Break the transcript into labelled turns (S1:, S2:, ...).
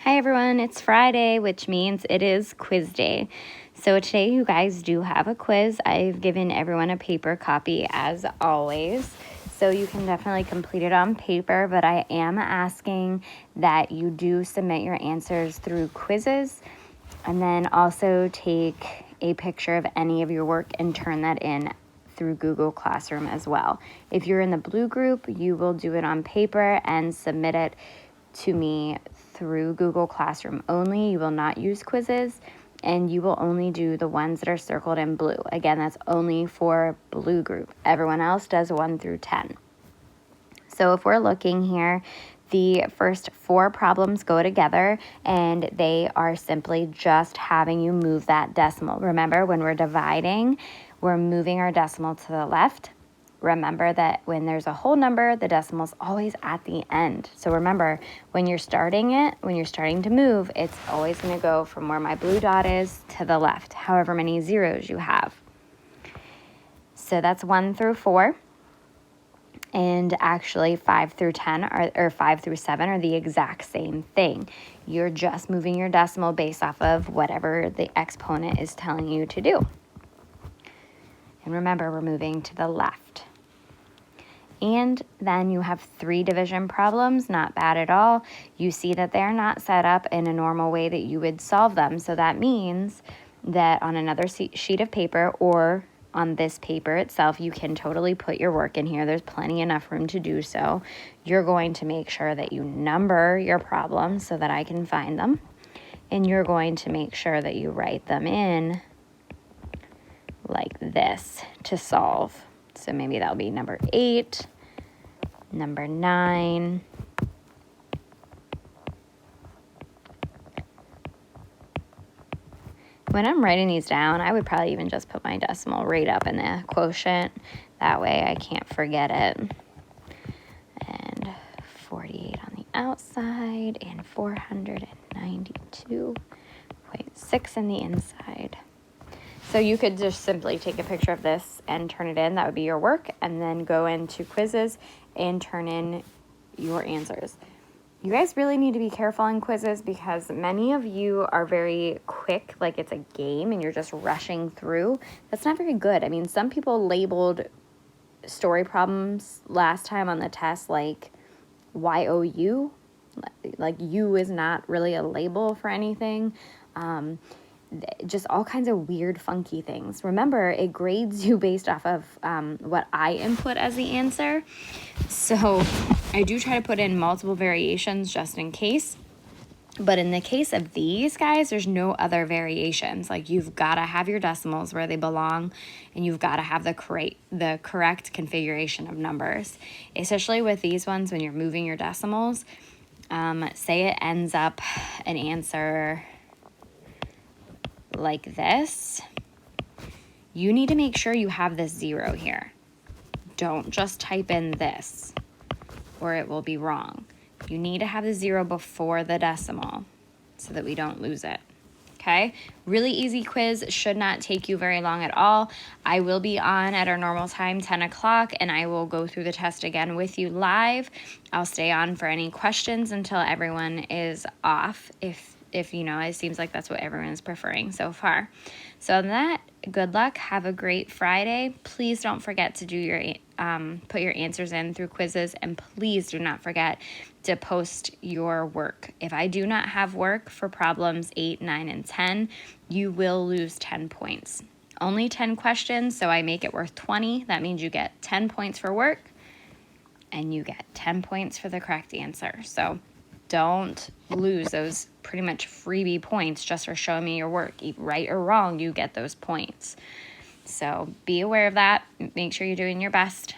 S1: Hi everyone, it's Friday, which means it is quiz day. So today you guys do have a quiz. I've given everyone a paper copy as always. So you can definitely complete it on paper, but I am asking that you do submit your answers through quizzes and then also take a picture of any of your work and turn that in through Google Classroom as well. If you're in the blue group, you will do it on paper and submit it to me through Google Classroom only. You will not use quizzes, and you will only do the ones that are circled in blue. Again, that's only for blue group. Everyone else does 1 through 10. So if we're looking here, the first 4 problems go together, and they are simply just having you move that decimal. Remember, when we're dividing, we're moving our decimal to the left. Remember that when there's a whole number, the decimal is always at the end. So remember, when you're starting to move, it's always going to go from where my blue dot is to the left, however many zeros you have. So that's 1 through 4. And actually 5 through 10 or 5 through 7 are the exact same thing. You're just moving your decimal based off of whatever the exponent is telling you to do. And remember, we're moving to the left. And then you have 3 division problems, not bad at all. You see that they're not set up in a normal way that you would solve them. So that means that on another sheet of paper or on this paper itself, you can totally put your work in here. There's plenty enough room to do so. You're going to make sure that you number your problems so that I can find them. And you're going to make sure that you write them in like this to solve. So maybe that'll be number 8, number 9, when I'm writing these down, I would probably even just put my decimal right up in the quotient. That way I can't forget it. And 48 on the outside and 492.6 in the inside. So you could just simply take a picture of this and turn it in. That would be your work. And then go into quizzes and turn in your answers. You guys really need to be careful in quizzes because many of you are very quick, like it's a game and you're just rushing through. That's not very good. I mean, some people labeled story problems last time on the test like YOU. Like U is not really a label for anything. Just all kinds of weird, funky things. Remember, it grades you based off of what I input as the answer. So I do try to put in multiple variations just in case. But in the case of these guys, there's no other variations. Like you've got to have your decimals where they belong, and you've got to have the correct configuration of numbers. Especially with these ones when you're moving your decimals. Say it ends up an answer like this, you need to make sure you have this 0 here. Don't just type in this or it will be wrong. You need to have the 0 before the decimal so that we don't lose it. Okay, really easy quiz, should not take you very long at all. I will be on at our normal time, 10 o'clock, and I will go through the test again with you live. I'll stay on for any questions until everyone is off, if you know, it seems like that's what everyone is preferring so far. So on that, good luck. Have a great Friday. Please don't forget to do your put your answers in through quizzes, and please do not forget to post your work. If I do not have work for problems 8, 9, and 10, you will lose 10 points. Only 10 questions, so I make it worth 20. That means you get 10 points for work, and you get 10 points for the correct answer. So don't lose those pretty much freebie points just for showing me your work. Right or wrong, you get those points. So be aware of that. Make sure you're doing your best.